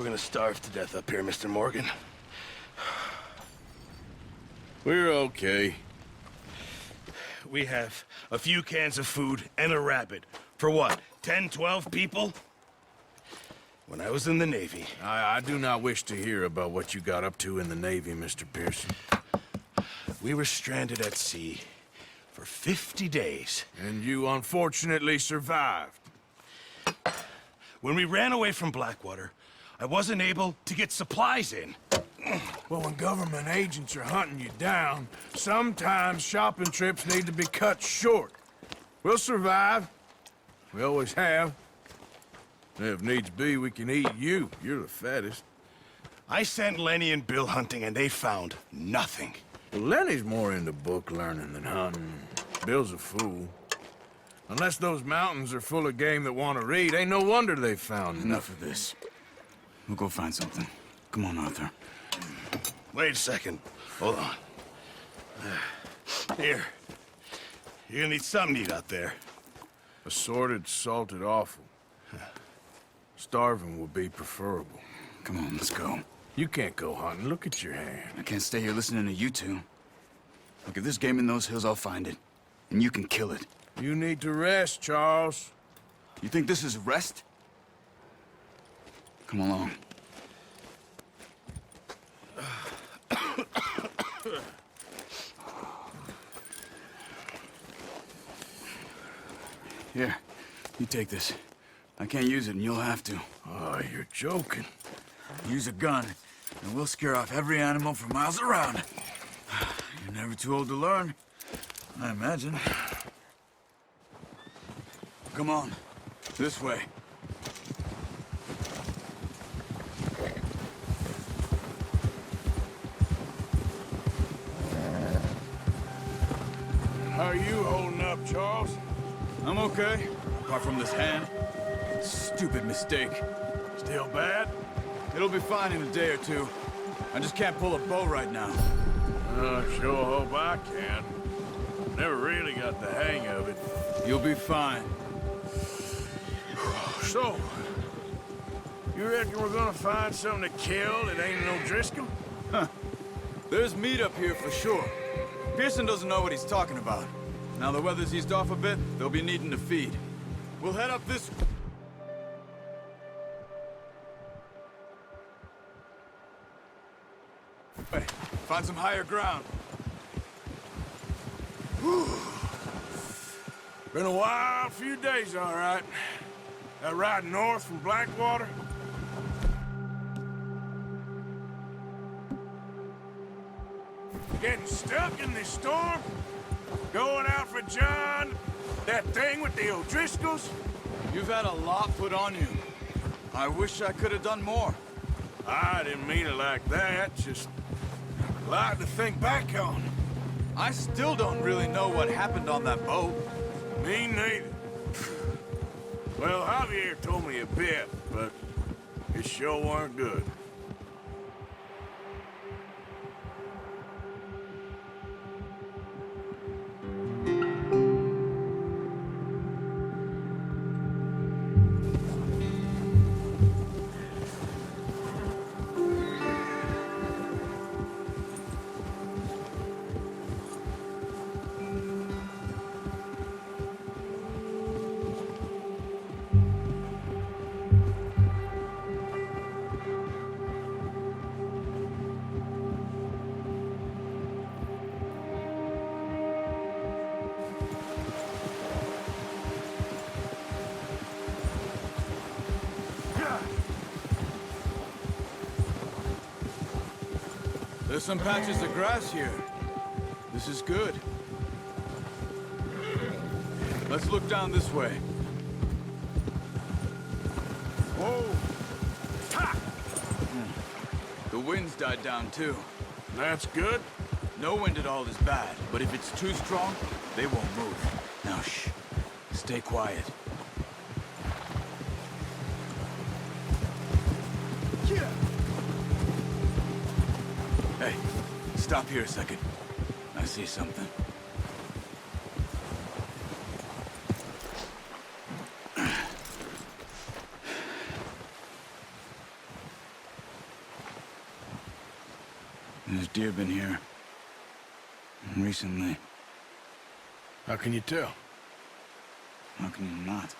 We're gonna starve to death up here, Mr. Morgan. We're okay. We have a few cans of food and a rabbit. For what, 10, 12 people? When I was in the Navy... I do not wish to hear about what you got up to in the Navy, Mr. Pearson. We were stranded at sea for 50 days. And you unfortunately survived. When we ran away from Blackwater, I wasn't able to get supplies in. Well, when government agents are hunting you down, sometimes shopping trips need to be cut short. We'll survive. We always have. If needs be, we can eat you. You're the fattest. I sent Lenny and Bill hunting, and they found nothing. Well, Lenny's more into book learning than hunting. Bill's a fool. Unless those mountains are full of game that want to read, ain't no wonder they found Enough of this. We'll go find something. Come on, Arthur. Wait a second. Hold on. Here. You're gonna need something to eat out there. Assorted, salted offal. Starving would be preferable. Come on, let's go. You can't go hunting. Look at your hand. I can't stay here listening to you two. Look, if there's game in those hills, I'll find it. And you can kill it. You need to rest, Charles. You think this is rest? Come along. Here, you take this. I can't use it, and you'll have to. Oh, you're joking. Use a gun, and we'll scare off every animal for miles around. You're never too old to learn, I imagine. Come on, this way. How are you holding up, Charles? I'm okay, apart from this hand. Stupid mistake. Still bad? It'll be fine in a day or two. I just can't pull a bow right now. Sure hope I can. Never really got the hang of it. You'll be fine. So, you reckon we're gonna find something to kill that ain't no Driscoll? Huh. There's meat up here for sure. Pearson doesn't know what he's talking about. Now the weather's eased off a bit, they'll be needing to feed. We'll head up this... way. Find some higher ground. Whew. Been a wild few days, all right. That ride north from Blackwater? Getting stuck in this storm? Going out for John? That thing with the O'Driscolls? You've had a lot put on you. I wish I could have done more. I didn't mean it like that, just a lot to think back on. I still don't really know what happened on that boat. Me neither. Well, Javier told me a bit, but it sure weren't good. There's some patches of grass here. This is good. Let's look down this way. Whoa! Ha! The wind's died down too. That's good. No wind at all is bad, but if it's too strong, they won't move. Now shh. Stay quiet. Hey, stop here a second. I see something. deer been here. Recently. How can you tell? How can you not?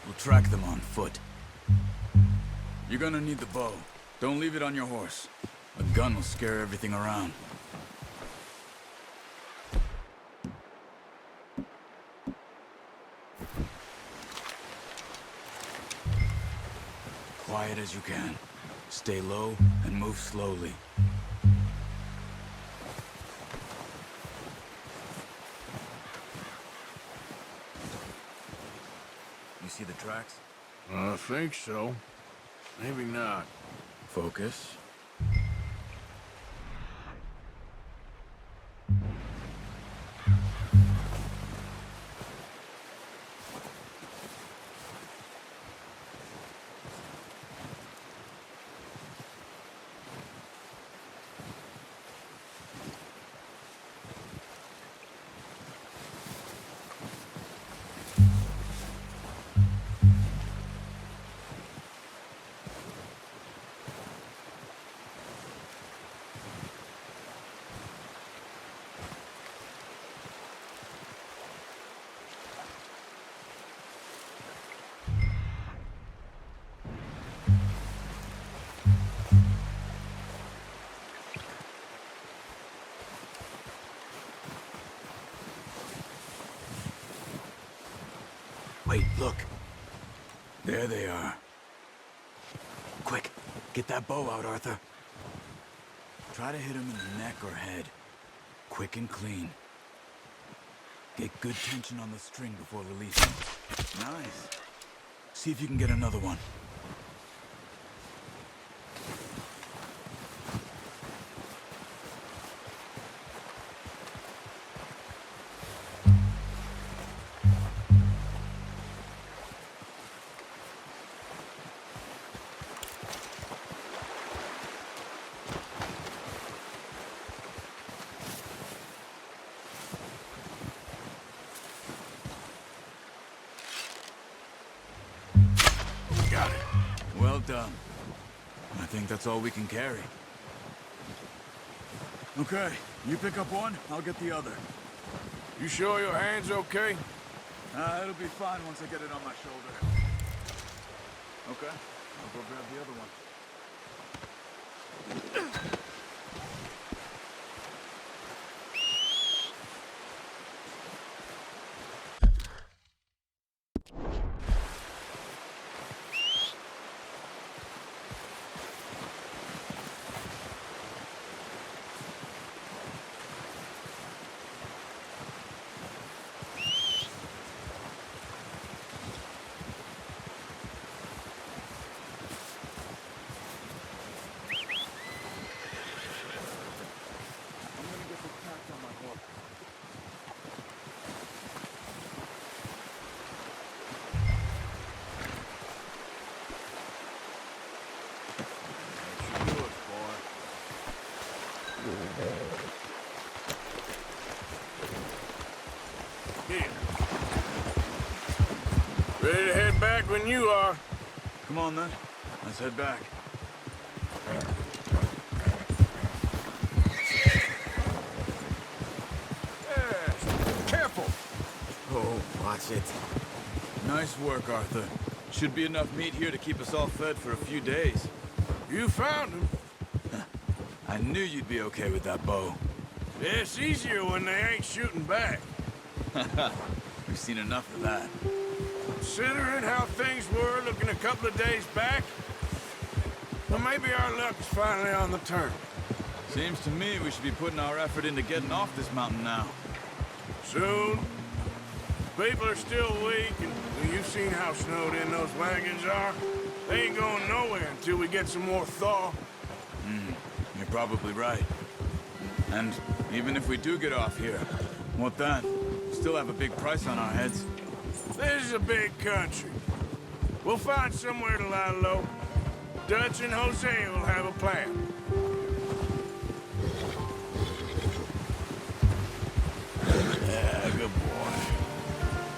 We'll track them on foot. You're gonna need the bow. Don't leave it on your horse. A gun will scare everything around. Quiet as you can. Stay low and move slowly. You see the tracks? I think so. Maybe not. Focus. Wait, look. There they are. Quick, get that bow out, Arthur. Try to hit him in the neck or head. Quick and clean. Get good tension on the string before releasing. Nice. See if you can get another one. Got it. Well done. I think that's all we can carry. Okay, you pick up one, I'll get the other. You sure your hand's okay? It'll be fine once I get it on my shoulder. Okay, I'll go grab the other one. Here. Ready to head back when you are. Come on then, let's head back. Careful. Oh, watch it. Nice work, Arthur. Should be enough meat here to keep us all fed for a few days. You found him. I knew you'd be okay with that bow. It's easier when they ain't shooting back. We've seen enough of that. Considering how things were looking a couple of days back, well, maybe our luck is finally on the turn. Seems to me we should be putting our effort into getting off this mountain now. Soon. People are still weak, and well, you've seen how snowed in those wagons are. They ain't going nowhere until we get some more thaw. You're probably right. And even if we do get off here, what then? Still have a big price on our heads. This is a big country. We'll find somewhere to lie low. Dutch and Jose will have a plan. Yeah, good boy.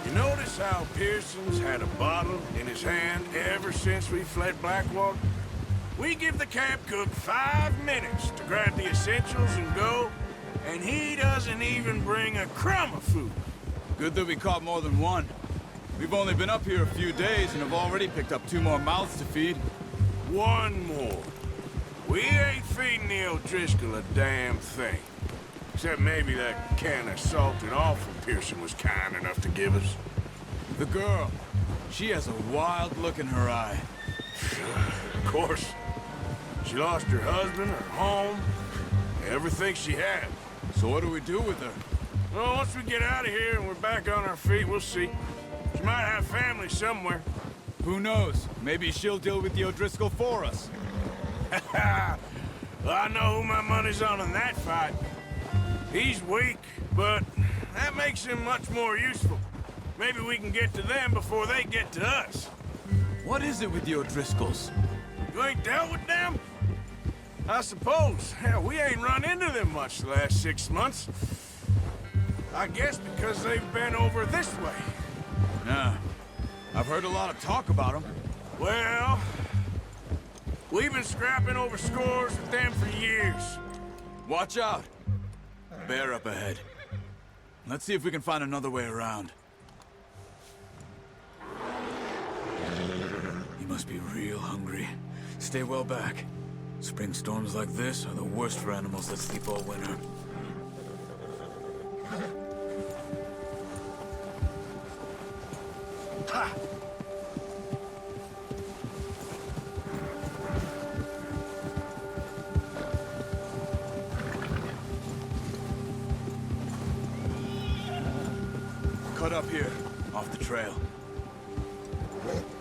You notice how Pearson's had a bottle in his hand ever since we fled Blackwater? We give the camp cook 5 minutes to grab the essentials and go, and he doesn't even bring a crumb of food. Good that we caught more than one. We've only been up here a few days and have already picked up 2 more mouths to feed. One more. We ain't feeding the O'Driscoll a damn thing. Except maybe that can of salt and offal Pearson was kind enough to give us. The girl, she has a wild look in her eye. Of course. She lost her husband, her home, everything she had. So what do we do with her? Well, once we get out of here and we're back on our feet, we'll see. She might have family somewhere. Who knows? Maybe she'll deal with the O'Driscoll for us. Well, I know who my money's on in that fight. He's weak, but that makes him much more useful. Maybe we can get to them before they get to us. What is it with the O'Driscolls? You ain't dealt with them? I suppose. Hell, we ain't run into them much the last 6 months. I guess because they've been over this way. Yeah. I've heard a lot of talk about them. Well, we've been scrapping over scores with them for years. Watch out. Bear up ahead. Let's see if we can find another way around. He must be real hungry. Stay well back. Spring storms like this are the worst for animals that sleep all winter. Ha! Cut up here, off the trail.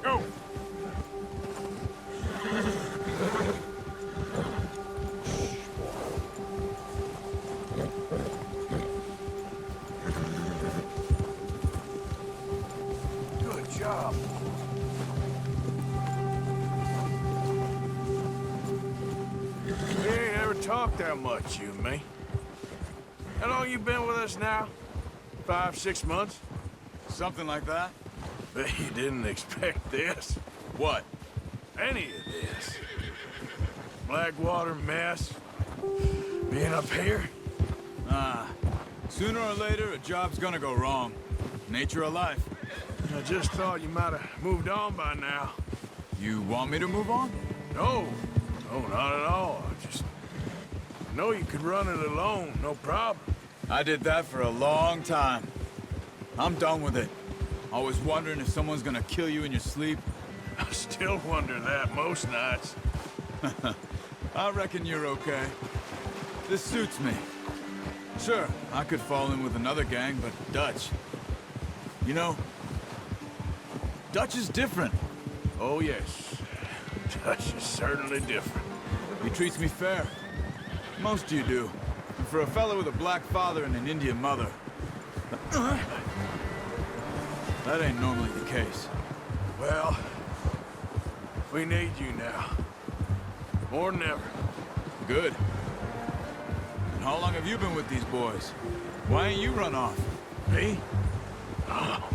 Go! Good job. We ain't ever talked that much, you and me. How long you been with us now? 5, 6 months? Something like that? Bet you didn't expect this. What? Any of this. Blackwater mess. Being up here. Sooner or later, a job's gonna go wrong. Nature of life. I just thought you might have moved on by now. You want me to move on? No. No, not at all. I just know you could run it alone, no problem. I did that for a long time. I'm done with it. Always wondering if someone's gonna kill you in your sleep. I still wonder that most nights. I reckon you're okay. This suits me. Sure, I could fall in with another gang, but Dutch... You know, Dutch is different. Oh, yes. Dutch is certainly different. He treats me fair. Most of you do. And for a fellow with a black father and an Indian mother... that ain't normally the case. Well, we need you now. More than ever. Good. And how long have you been with these boys? Why ain't you run off? Me? Oh,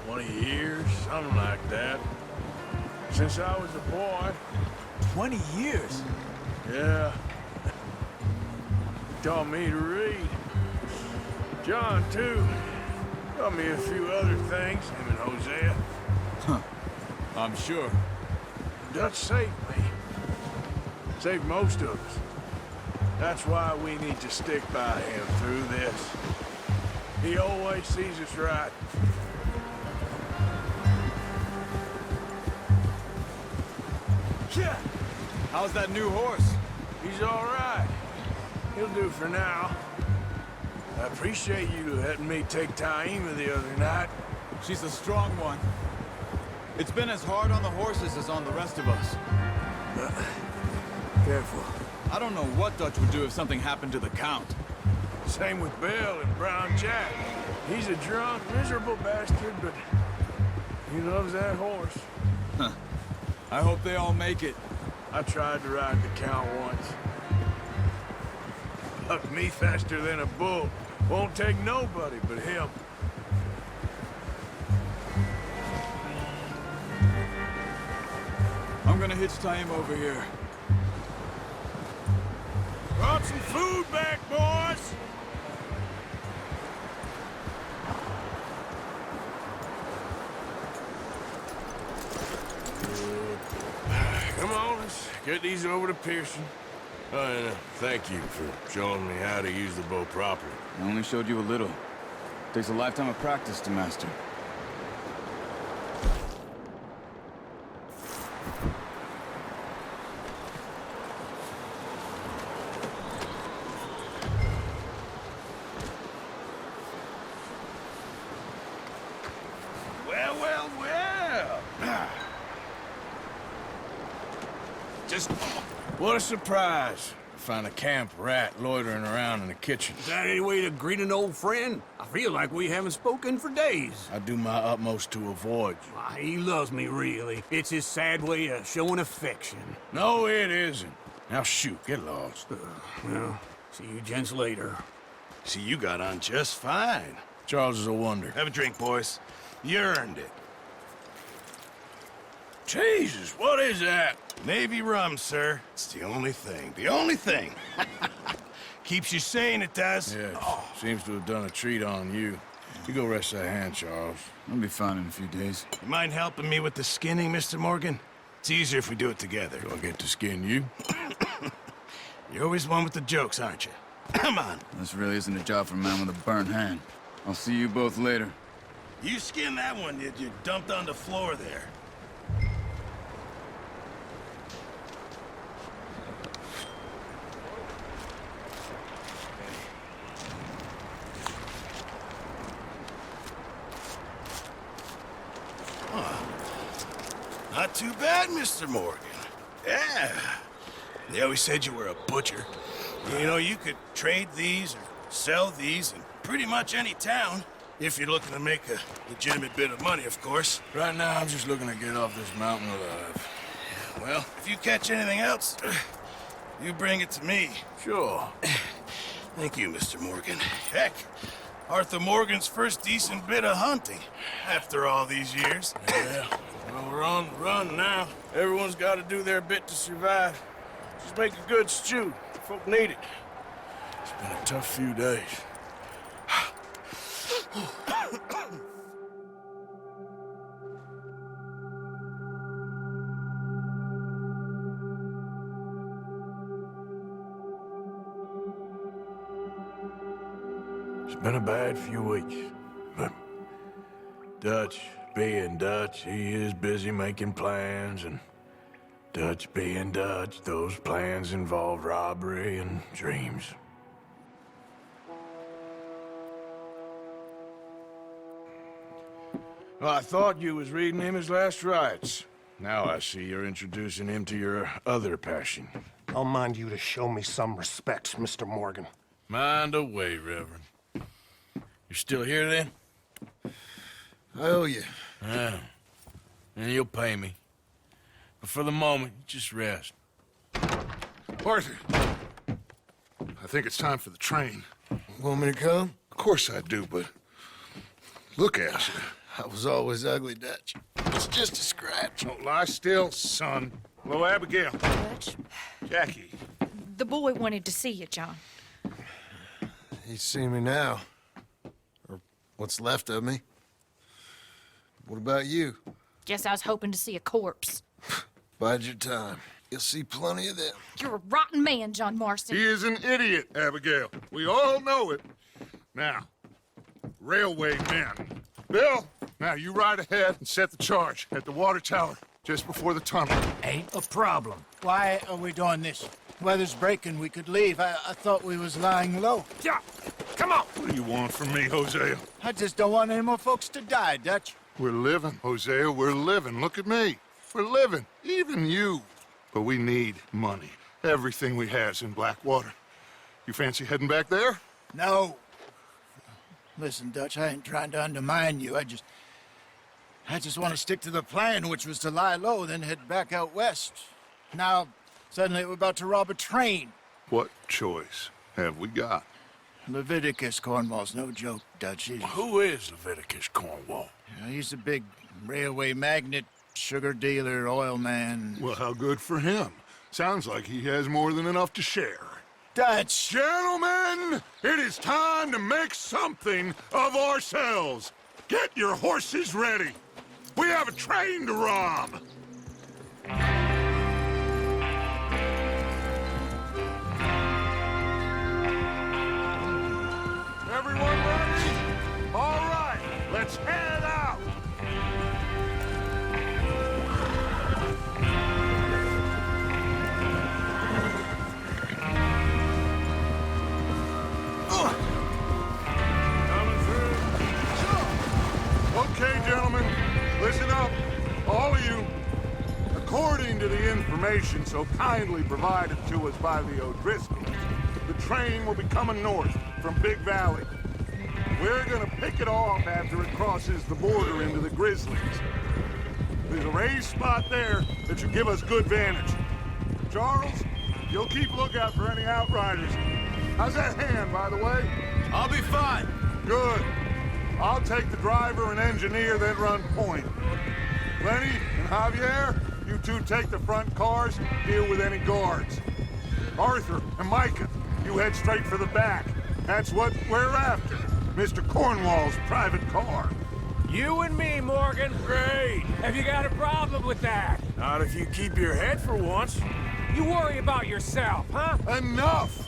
20 years, something like that. Since I was a boy. 20 years? Yeah. He taught me to read. John, too. Taught me a few other things, him and Hosea. Huh. I'm sure. Dutch saved me. Saved most of us. That's why we need to stick by him through this. He always sees us right. Yeah. How's that new horse? He's all right. He'll do for now. I appreciate you letting me take Taima the other night. She's a strong one. It's been as hard on the horses as on the rest of us. Careful. I don't know what Dutch would do if something happened to the Count. Same with Bill and Brown Jack. He's a drunk, miserable bastard, but he loves that horse. Huh. I hope they all make it. I tried to ride the Count once. Bucked me faster than a bull. Won't take nobody but him. I'm gonna hitch-tie him over here. Brought some food back, boys! Come on, let's get these over to Pearson. Oh, and thank you for showing me how to use the bow properly. I only showed you a little. Takes a lifetime of practice to master. Well, well, well. Just what a surprise. Find a camp rat loitering around in the kitchen. Is that any way to greet an old friend? I feel like we haven't spoken for days. I do my utmost to avoid you. Why, he loves me, really. It's his sad way of showing affection. No, it isn't. Now shoot, get lost. Well, see you gents later. See, you got on just fine. Charles is a wonder. Have a drink, boys. You earned it. Jesus, what is that? Navy rum, sir. It's the only thing. The only thing. Keeps you sane, it does. Yeah, seems to have done a treat on you. You go rest that hand, Charles. I'll be fine in a few days. You mind helping me with the skinning, Mr. Morgan? It's easier if we do it together. Do I get to skin you? You're always one with the jokes, aren't you? Come on. This really isn't a job for a man with a burnt hand. I'll see you both later. You skinned that one you dumped on the floor there. Not too bad, Mr. Morgan. Yeah. They always said you were a butcher. You know, you could trade these or sell these in pretty much any town. If you're looking to make a legitimate bit of money, of course. Right now, I'm just looking to get off this mountain alive. Well, if you catch anything else, you bring it to me. Sure. Thank you, Mr. Morgan. Heck, Arthur Morgan's first decent bit of hunting after all these years. Yeah. Well, we're on the run now. Everyone's got to do their bit to survive. Just make a good stew. Folk need it. It's been a tough few days. It's been a bad few weeks, but Dutch being Dutch, he is busy making plans, and Dutch being Dutch, those plans involve robbery and dreams. Well, I thought you was reading him his last rites. Now I see you're introducing him to your other passion. I'll mind you to show me some respect, Mr. Morgan. Mind away, Reverend. You still here, then? I owe you. Yeah. And you'll pay me. But for the moment, just rest. Arthur, I think it's time for the train. Want me to come? Of course I do, but look at you. I was always ugly, Dutch. It's just a scratch. Don't lie still, son. Hello, Abigail. Dutch, Jackie. the boy wanted to see you, John. He's seen me now. Or what's left of me. What about you? Guess I was hoping to see a corpse. Bide your time. You'll see plenty of them. You're a rotten man, John Marston. He is an idiot, Abigail. We all know it. Now, railway men. Bill, now you ride ahead and set the charge at the water tower just before the tunnel. Ain't a problem. Why are we doing this? Weather's breaking. We could leave. I thought we was lying low. Yeah, come on. What do you want from me, Hosea? I just don't want any more folks to die, Dutch. We're living, Hosea. We're living. Look at me. We're living. Even you. But we need money. Everything we has in Blackwater. You fancy heading back there? No. Listen, Dutch, I ain't trying to undermine you. I just want to stick to the plan, which was to lie low, then head back out west. Now, suddenly we're about to rob a train. What choice have we got? Leviticus Cornwall's no joke, Dutch. Who is Leviticus Cornwall? He's a big railway magnate, sugar dealer, oil man. Well, how good for him. Sounds like he has more than enough to share. Dutch! Gentlemen, it is time to make something of ourselves. Get your horses ready. We have a train to rob. Everyone ready? All right, let's head out. Okay, gentlemen, listen up, all of you. According to the information so kindly provided to us by the O'Driscolls, the train will be coming north from Big Valley. We're gonna pick it off after it crosses the border into the Grizzlies. There's a raised spot there that should give us good vantage. Charles, you'll keep lookout for any outriders. How's that hand, by the way? I'll be fine. Good. I'll take the driver and engineer, then run point. Lenny and Javier, you two take the front cars, deal with any guards. Arthur and Micah, you head straight for the back. That's what we're after. Mr. Cornwall's private car. You and me, Morgan. Great. Have you got a problem with that? Not if you keep your head for once. You worry about yourself, huh? Enough!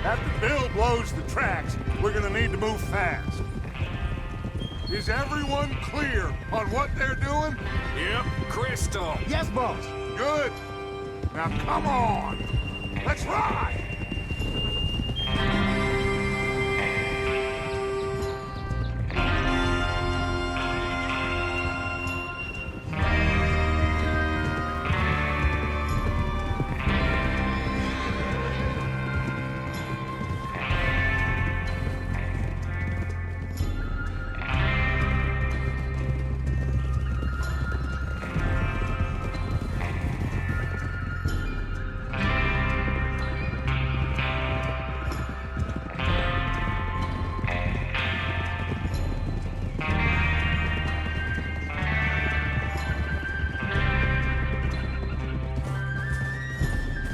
After Bill blows the tracks, we're gonna need to move fast. Is everyone clear on what they're doing? Yep. Crystal. Yes, boss. Good. Now come on. Let's ride!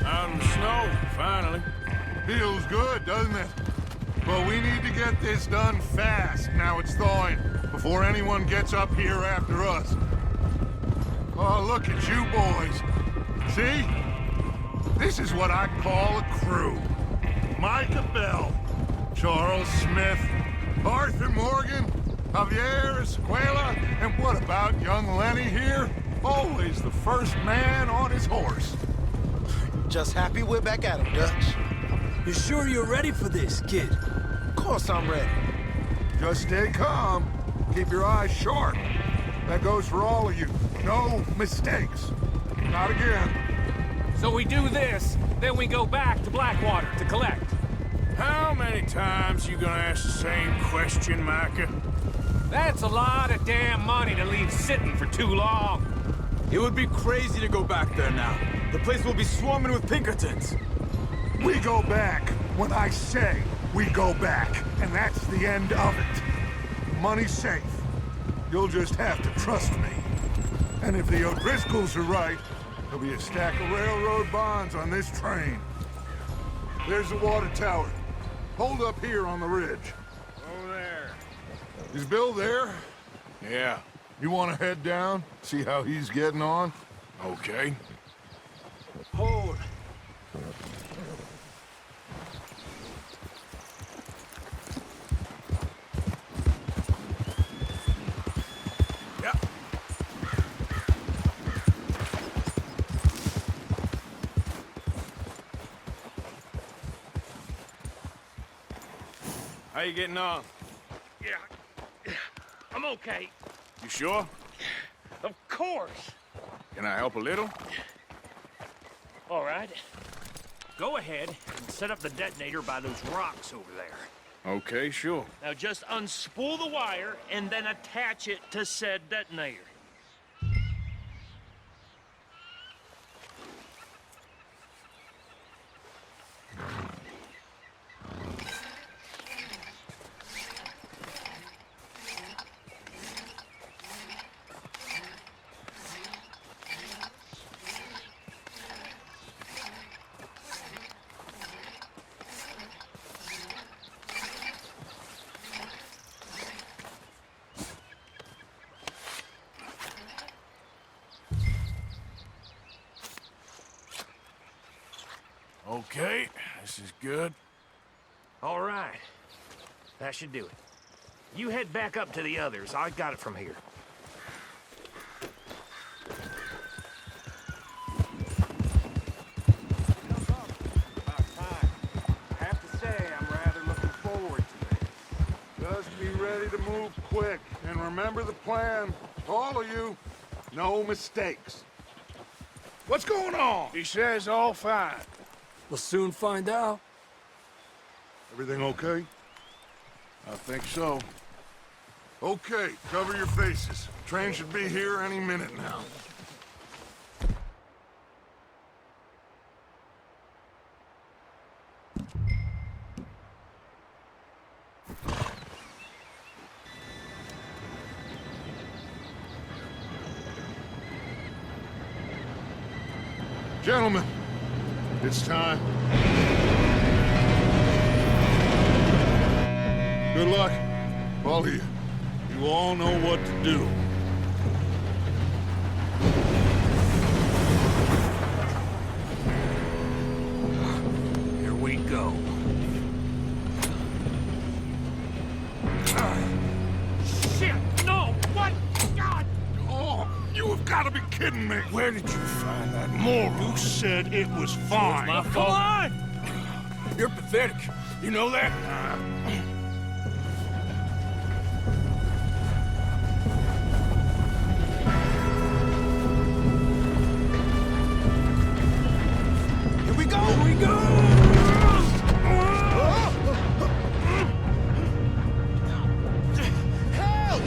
Out in the snow, finally. Feels good, doesn't it? But we need to get this done fast, now it's thawing, before anyone gets up here after us. Oh, look at you boys. See? This is what I call a crew. Micah Bell, Charles Smith, Arthur Morgan, Javier Escuela, and what about young Lenny here? Always the first man on his horse. Just happy we're back at him, Dutch. You sure you're ready for this, kid? Of course I'm ready. Just stay calm. Keep your eyes sharp. That goes for all of you. No mistakes. Not again. So we do this, then we go back to Blackwater to collect. How many times you gonna ask the same question, Micah? That's a lot of damn money to leave sitting for too long. It would be crazy to go back there now. The place will be swarming with Pinkertons. We go back when I say we go back, and that's the end of it. Money's safe. You'll just have to trust me. And if the O'Driscolls are right, there'll be a stack of railroad bonds on this train. There's the water tower. Hold up here on the ridge. Over there. Is Bill there? Yeah. You want to head down, see how he's getting on? Okay. Hold. Yep. How you getting on? Yeah, I'm okay. You sure? Of course. Can I help a little? All right. Go ahead and set up the detonator by those rocks over there. Okay, sure. Now just unspool the wire and then attach it to said detonator. Okay, this is good. All right. That should do it. You head back up to the others. I got it from here. I have to say, I'm rather looking forward to this. Just be ready to move quick, and remember the plan. All of you, no mistakes. What's going on? He says all fine. We'll soon find out. Everything okay? I think so. Okay, cover your faces. Train should be here any minute now. Gentlemen, it's time. Good luck, all of you. You all know what to do. Here we go. Shit! No! What? God! Oh, you have got to be kidding me. Where did you find that moron? You said it was fine. My fault. Come on! You're pathetic. You know that? Here we go! Here we go! Help!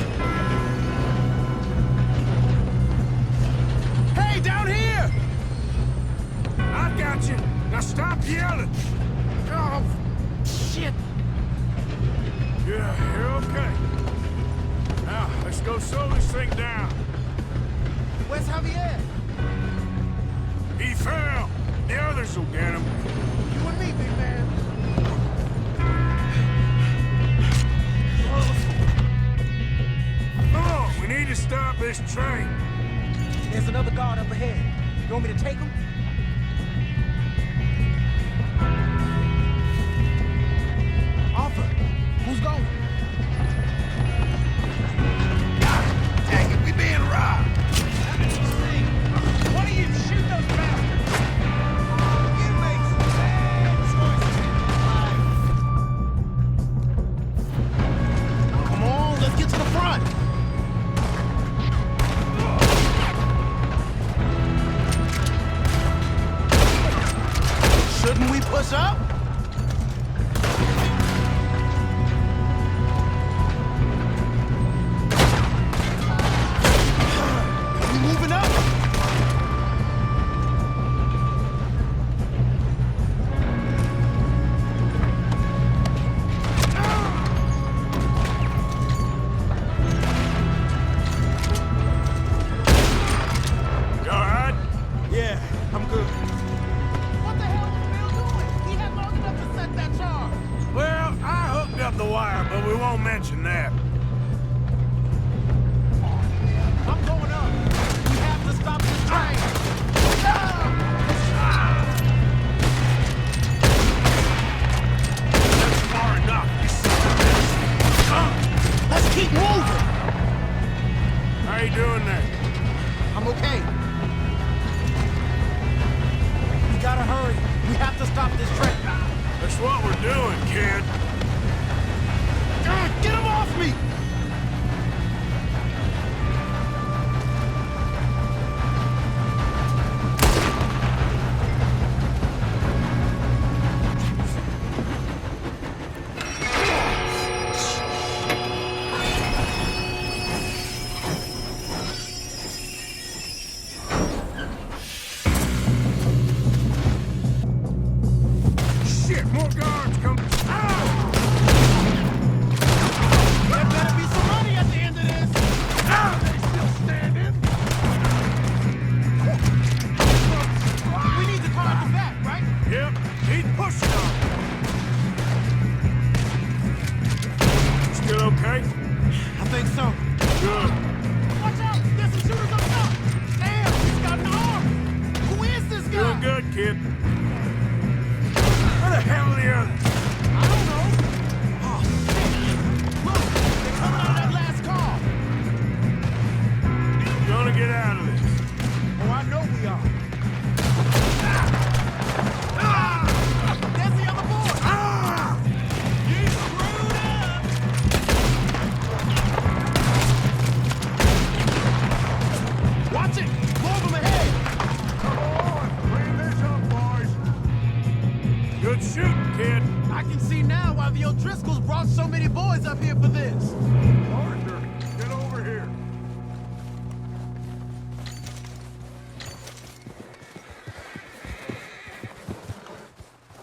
Hey, down here! I got you. Now stop yelling. Oh, shit. Yeah, you're okay. Now, let's go slow this thing down. Where's Javier? He fell. The others will get him. You and me, big man. Come on, we need to stop this train. There's another guard up ahead. You want me to take him? Arthur, who's going? Dang it, we being robbed. One of you shoot those bastards! You make some bad choices. Come on, let's get to the front. Shouldn't we push up? We moving up? You all right? Yeah, I'm good. What the hell was Bill doing? He had long enough to set that charge. Well, I hooked up the wire, but we won't mention that. I'm going up. We have to stop this train. That's far enough, you son of a bitch. Let's keep moving. How you doing there? I'm okay. We gotta hurry. We have to stop this train. That's what we're doing, kid. Get him off me! Shit, more guards come. Ow! There better be some money at the end of this. They still standing? We need the car at the back, right? Yep, keep pushing on. Still okay? I think so. Good. Watch out! There's some shooters up top! Damn, he's got an arm! Who is this guy? Doing good, kid. boys up here for this. Arthur, get over here.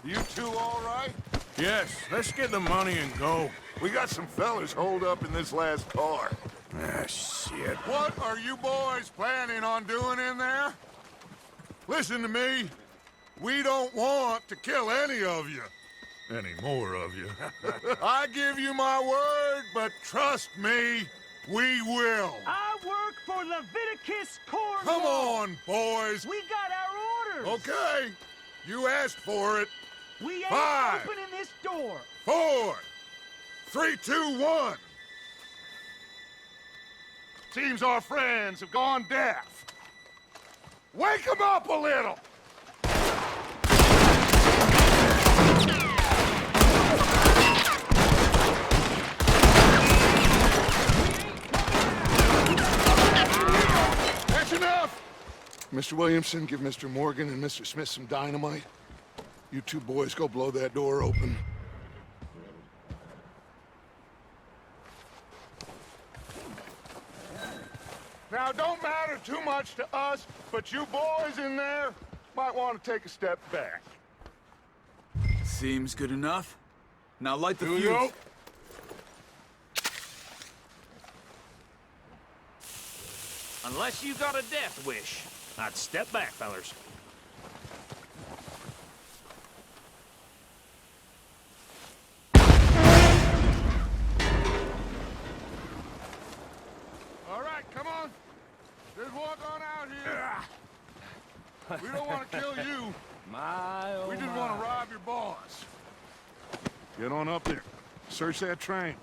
You two all right? Yes, let's get the money and go. We got some fellas holed up in this last car. Ah, shit. What are you boys planning on doing in there? Listen to me. We don't want to kill any of you. Any more of you. I give you my word, but trust me, we will. I work for Leviticus Corps. Come on, boys. We got our orders. Okay. You asked for it. We ain't 5, opening this door. 4, 3, 2, 1. Seems our friends have gone deaf. Wake them up a little! That's enough! Mr. Williamson, give Mr. Morgan and Mr. Smith some dynamite. You two boys go blow that door open. Now, don't matter too much to us, but you boys in there might want to take a step back. Seems good enough. Now light the Here we fuse. go. Unless you got a death wish, I'd step back, fellers. All right, come on. Just walk on out here. We don't want to kill you. We just want to rob your boss. Get on up there. Search that train.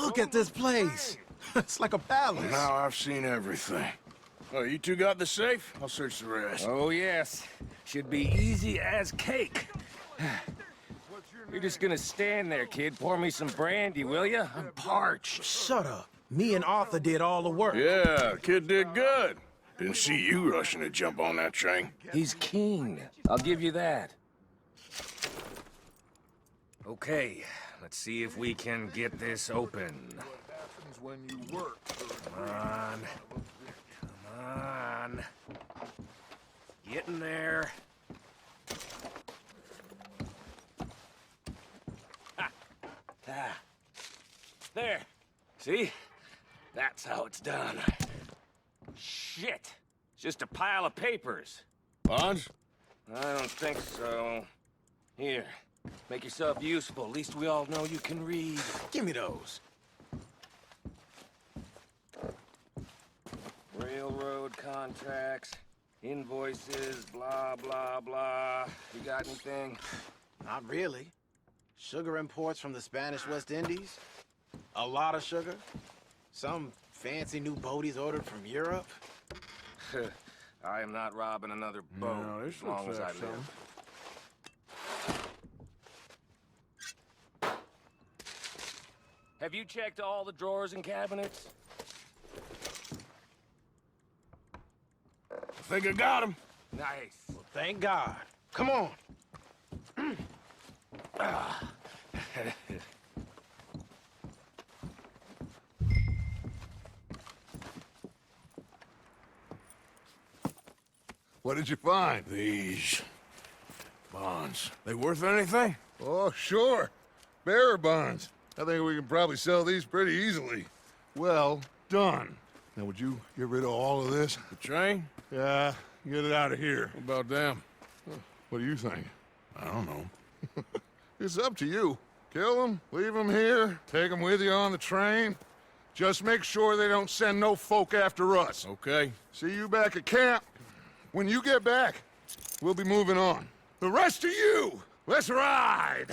Look at this place. It's like a palace. Now I've seen everything. Oh, you two got the safe? I'll search the rest. Oh, yes. Should be easy as cake. You're just gonna stand there, kid. Pour me some brandy, will you? I'm parched. Shut up. Me and Arthur did all the work. Yeah, kid did good. Didn't see you rushing to jump on that train. He's keen. I'll give you that. Okay, let's see if we can get this open. When you work. Come on. Come on. Get in there. Ha. Ah. There. See? That's how it's done. Shit. It's just a pile of papers. Bonds? I don't think so. Here. Make yourself useful. At least we all know you can read. Give me those. Railroad contracts, invoices, blah, blah, blah. You got anything? Not really. Sugar imports from the Spanish West Indies. A lot of sugar. Some fancy new boat he's ordered from Europe. I am not robbing another boat No, this as long looks as I like live. Have you checked all the drawers and cabinets? I think I got him. Nice. Well, thank God. Come on. What did you find? These bonds. They worth anything? Oh, sure. Bearer bonds. I think we can probably sell these pretty easily. Well done. Now, would you get rid of all of this? The train? Yeah, get it out of here. What about them? What do you think? I don't know. It's up to you. Kill them, leave them here, take them with you on the train. Just make sure they don't send no folk after us. Okay. See you back at camp. When you get back, we'll be moving on. The rest of you, let's ride!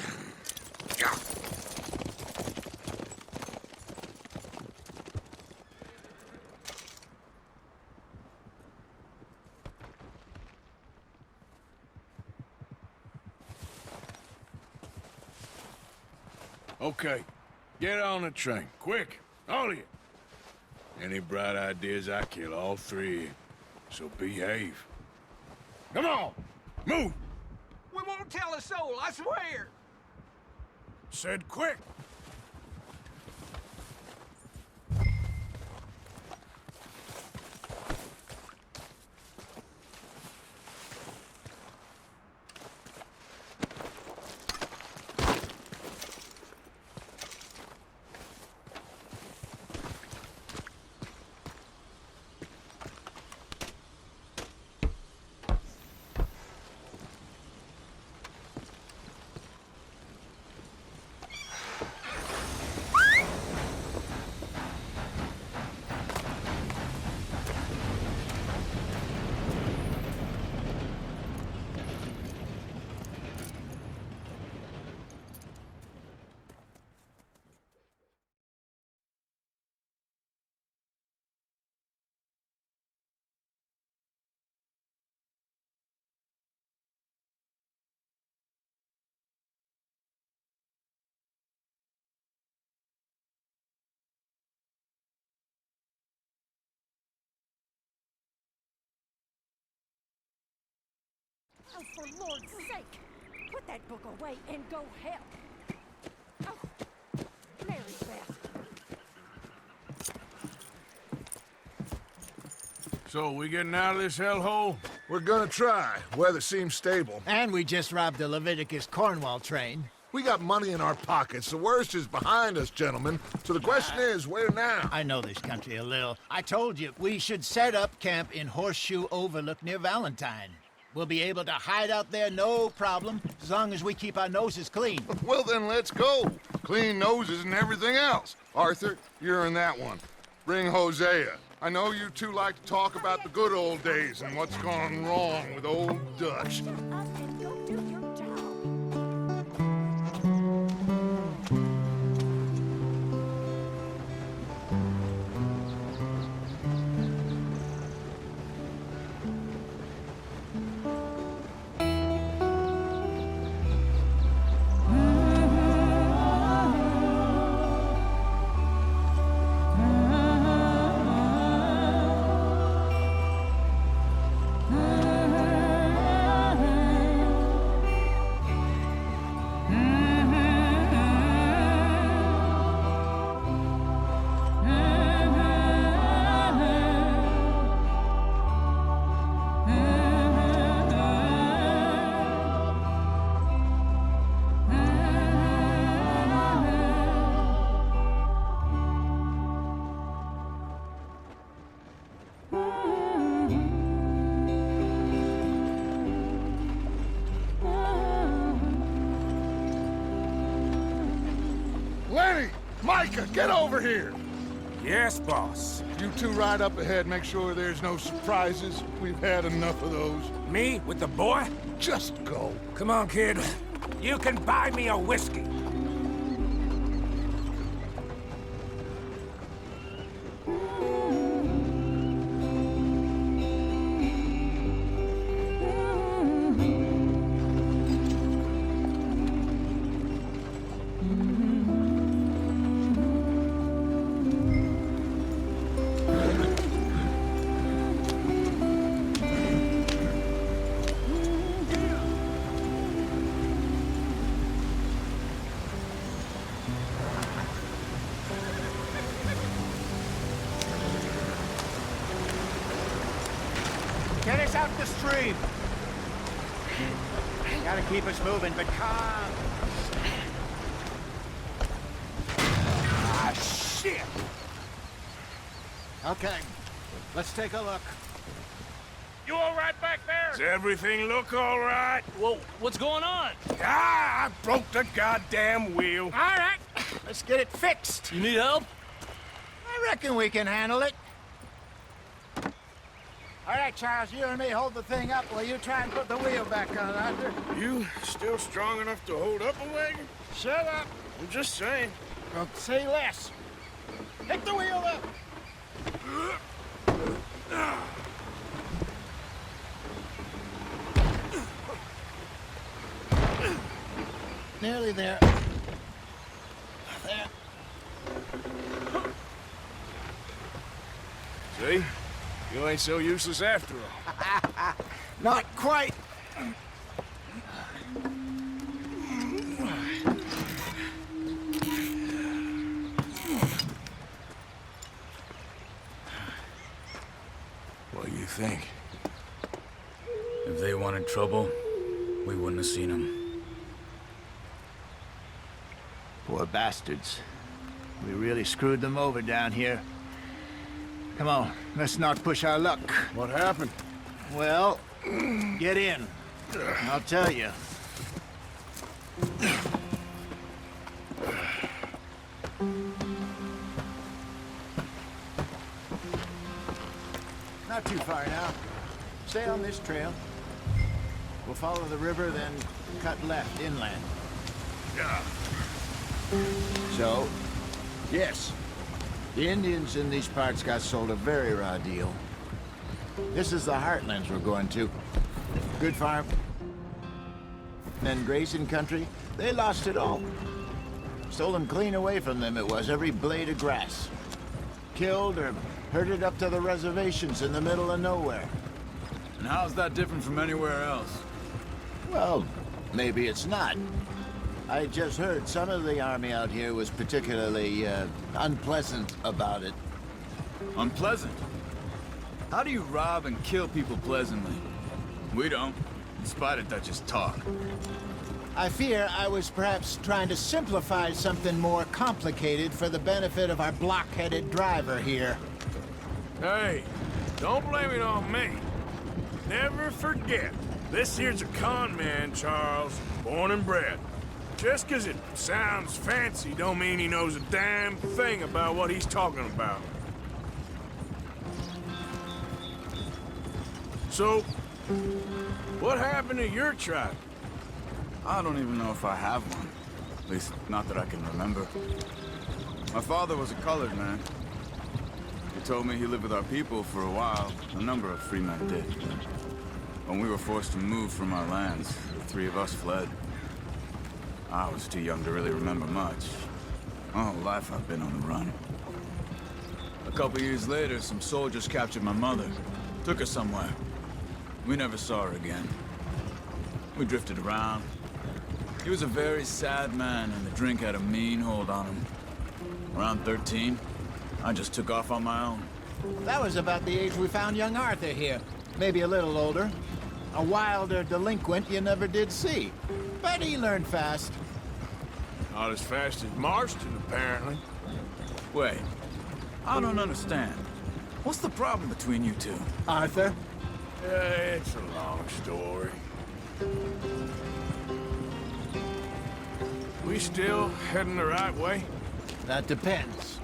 Okay, get on the train, quick, all of you. Any bright ideas, I kill all three of you. So behave. Come on, move! We won't tell a soul, I swear! Said quick! Oh, for Lord's sake! Put that book away and go help! Oh, Mary Beth. So, we getting out of this hellhole? We're gonna try. Weather seems stable. And we just robbed the Leviticus Cornwall train. We got money in our pockets. The worst is behind us, gentlemen. So the question is, where now? I know this country a little. I told you, we should set up camp in Horseshoe Overlook near Valentine. We'll be able to hide out there, no problem, as long as we keep our noses clean. Well, then let's go. Clean noses and everything else. Arthur, you're in that one. Bring Hosea. I know you two like to talk about the good old days and what's gone wrong with old Dutch. Shut up and go do your job. Lenny! Micah, get over here! Yes, boss. You two ride up ahead, make sure there's no surprises. We've had enough of those. Me with the boy? Just go. Come on, kid. You can buy me a whiskey. Get us out the stream. Gotta keep us moving, but calm. Ah, shit! Okay, let's take a look. You all right back there? Does everything look all right? Well, what's going on? Ah, I broke the goddamn wheel. All right, let's get it fixed. You need help? I reckon we can handle it. All right, Charles, you and me hold the thing up while you try and put the wheel back on, Arthur. You still strong enough to hold up a wagon? Shut up. I'm just saying. Don't say less. Pick the wheel up. Nearly there. ain't so useless after all. Not quite. What do you think? If they wanted trouble, we wouldn't have seen them. Poor bastards. We really screwed them over down here. Come on, let's not push our luck. What happened? Well, get in. I'll tell you. Not too far now. Stay on this trail. We'll follow the river, then cut left inland. Yeah. So, yes, the Indians in these parts got sold a very raw deal. This is the heartlands we're going to. Good farm. Then grazing country, they lost it all. Stolen clean away from them it was, every blade of grass. Killed or herded up to the reservations in the middle of nowhere. And how's that different from anywhere else? Well, maybe it's not. I just heard some of the army out here was particularly, unpleasant about it. Unpleasant? How do you rob and kill people pleasantly? We don't, in spite of Dutch's talk. I fear I was perhaps trying to simplify something more complicated for the benefit of our block-headed driver here. Hey, don't blame it on me. Never forget, this here's a con man, Charles, born and bred. Just 'cause it sounds fancy don't mean he knows a damn thing about what he's talking about. So, what happened to your tribe? I don't even know if I have one. At least, not that I can remember. My father was a colored man. He told me he lived with our people for a while. A number of free men did. When we were forced to move from our lands, the three of us fled. I was too young to really remember much. My whole life I've been on the run. A couple years later, some soldiers captured my mother. Took her somewhere. We never saw her again. We drifted around. He was a very sad man, and the drink had a mean hold on him. Around 13, I just took off on my own. That was about the age we found young Arthur here. Maybe a little older. A wilder delinquent you never did see. But he learned fast. Not as fast as Marston, apparently. Wait, I don't understand. What's the problem between you two? Arthur? It's a long story. We still heading the right way? That depends.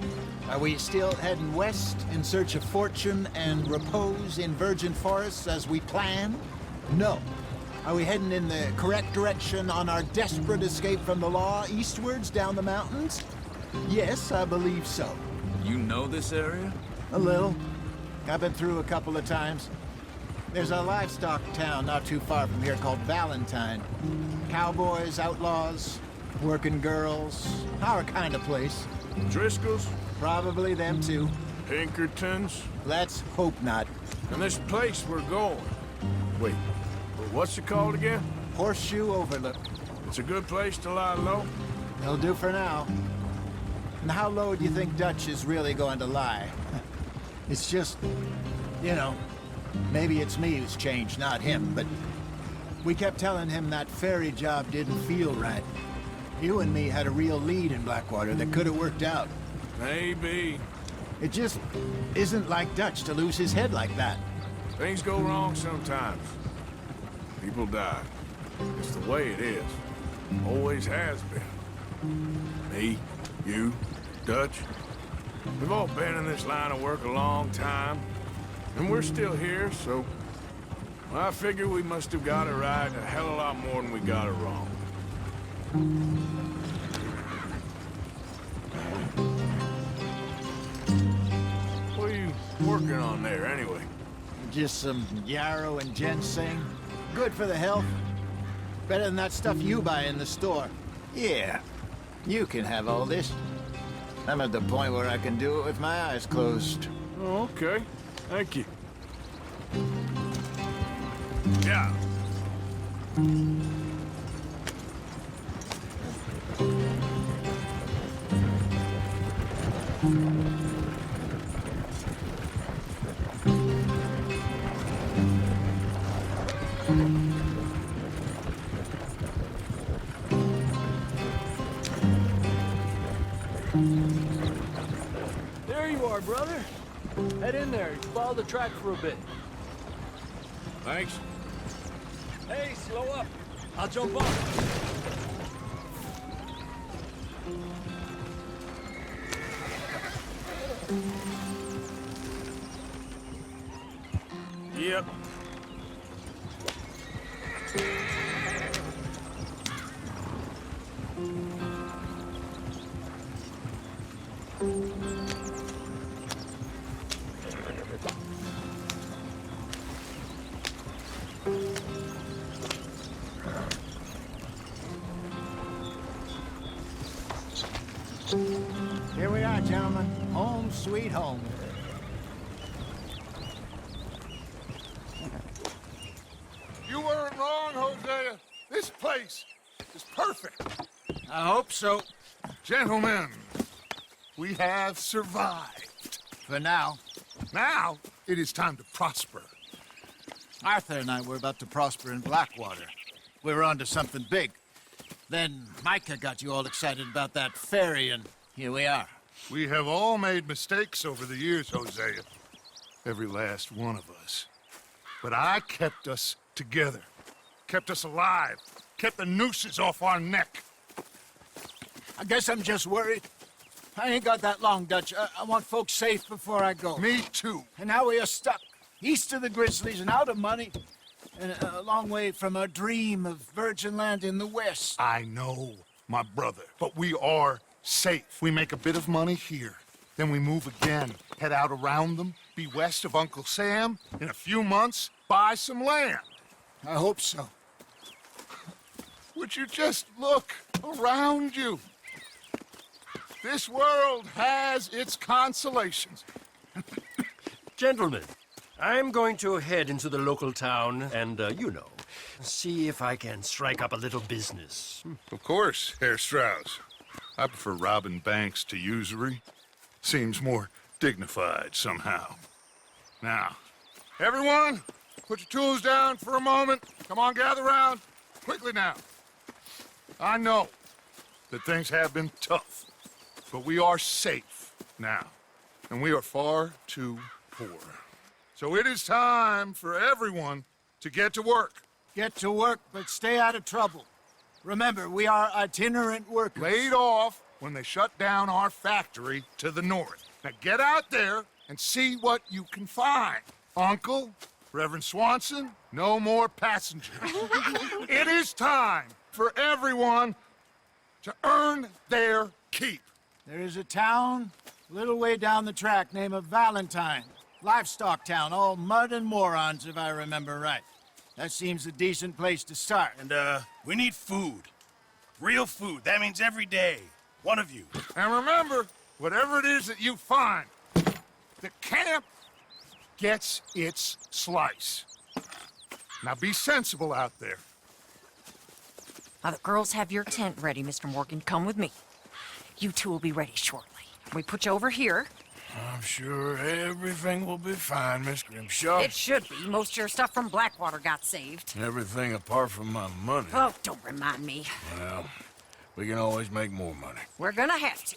Are we still heading west in search of fortune and repose in virgin forests as we planned? No. Are we heading in the correct direction on our desperate escape from the law eastwards down the mountains? Yes, I believe so. You know this area? A little. I've been through a couple of times. There's a livestock town not too far from here called Valentine. Cowboys, outlaws, working girls, our kind of place. Driscoll's? Probably them too. Pinkertons? Let's hope not. And this place we're going. Wait, what's it called again? Horseshoe Overlook. It's a good place to lie low? It'll do for now. And how low do you think Dutch is really going to lie? It's just, you know, maybe it's me who's changed, not him, but we kept telling him that ferry job didn't feel right. You and me had a real lead in Blackwater that could have worked out. Maybe. It just isn't like Dutch to lose his head like that. Things go wrong sometimes. People die. It's the way it is. Always has been. Me, you, Dutch. We've all been in this line of work a long time. And we're still here, so... I figure we must have got it right a hell of a lot more than we got it wrong. What are you working on there, anyway? Just some yarrow and ginseng. Good for the health. Better than that stuff you buy in the store. Yeah, you can have all this. I'm at the point where I can do it with my eyes closed. Oh, okay. Thank you. Yeah. There you are, brother. Head in there. Follow the track for a bit. Thanks. Hey, slow up. I'll jump on. Yep. Here we are, gentlemen. Home sweet home. You weren't wrong, Hosea. This place is perfect. I hope so. Gentlemen, we have survived. For now. Now, it is time to prosper. Arthur and I were about to prosper in Blackwater. We were onto something big. Then Micah got you all excited about that ferry, and here we are. We have all made mistakes over the years, Hosea. Every last one of us. But I kept us together. Kept us alive. Kept the nooses off our neck. I guess I'm just worried. I ain't got that long, Dutch. I want folks safe before I go. Me too. And now we are stuck. East of the Grizzlies and out of money. And a long way from our dream of virgin land in the west. I know, my brother, but we are safe. We make a bit of money here. Then we move again, head out around them, be west of Uncle Sam. In a few months, buy some land. I hope so. Would you just look around you? This world has its consolations. Gentlemen, I'm going to head into the local town and, see if I can strike up a little business. Of course, Herr Strauss. I prefer robbing banks to usury. Seems more dignified somehow. Now, everyone, put your tools down for a moment. Come on, gather round. Quickly now. I know that things have been tough, but we are safe now, and we are far too poor. So it is time for everyone to get to work. Get to work, but stay out of trouble. Remember, we are itinerant workers. Laid off when they shut down our factory to the north. Now get out there and see what you can find. Uncle, Reverend Swanson, no more passengers. It is time for everyone to earn their keep. There is a town a little way down the track named Valentine. Livestock town, all mud and morons, if I remember right. That seems a decent place to start. And, we need food. Real food. That means every day. One of you. And remember, whatever it is that you find, the camp gets its slice. Now be sensible out there. Now, the girls have your tent ready, Mr. Morgan. Come with me. You two will be ready shortly. We put you over here. I'm sure everything will be fine, Miss Grimshaw. It should be. Most of your stuff from Blackwater got saved. Everything apart from my money. Oh, don't remind me. Well, we can always make more money. We're gonna have to.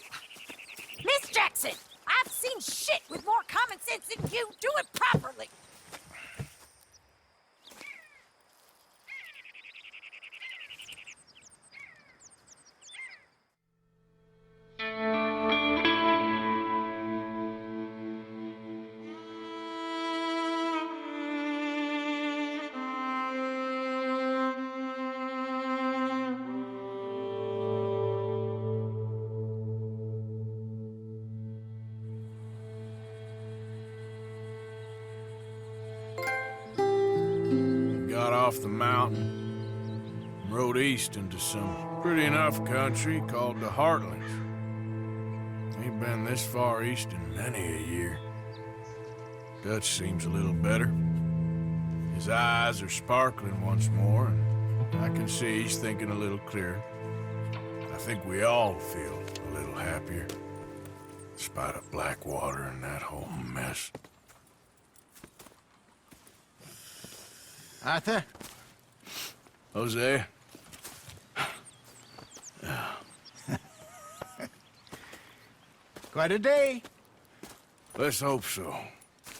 Miss Jackson, I've seen shit with more common sense than you. Do it properly. Got off the mountain, rode east into some pretty enough country called the Heartlands. Ain't been this far east in many a year. Dutch seems a little better. His eyes are sparkling once more, and I can see he's thinking a little clearer. I think we all feel a little happier, despite of Blackwater and that whole mess. Arthur? Jose? Quite a day. Let's hope so.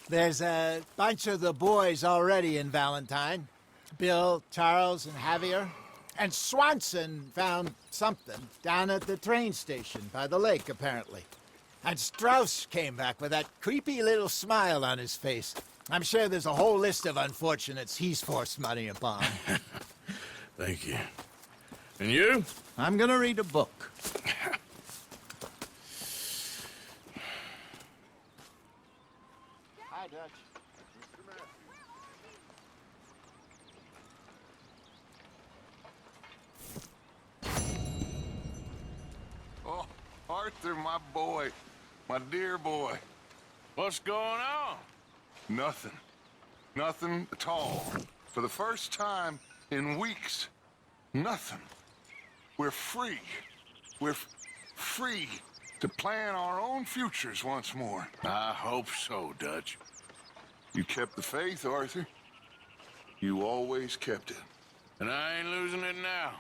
There's a bunch of the boys already in Valentine. Bill, Charles, and Javier. And Swanson found something down at the train station by the lake, apparently. And Strauss came back with that creepy little smile on his face. I'm sure there's a whole list of unfortunates he's forced money upon. Thank you. And you? I'm gonna read a book. Hi, Dutch. Oh, Arthur, my boy. My dear boy. What's going on? Nothing. Nothing at all. For the first time in weeks, nothing. We're free. We're free to plan our own futures once more. I hope so, Dutch. You kept the faith, Arthur. You always kept it. And I ain't losing it now.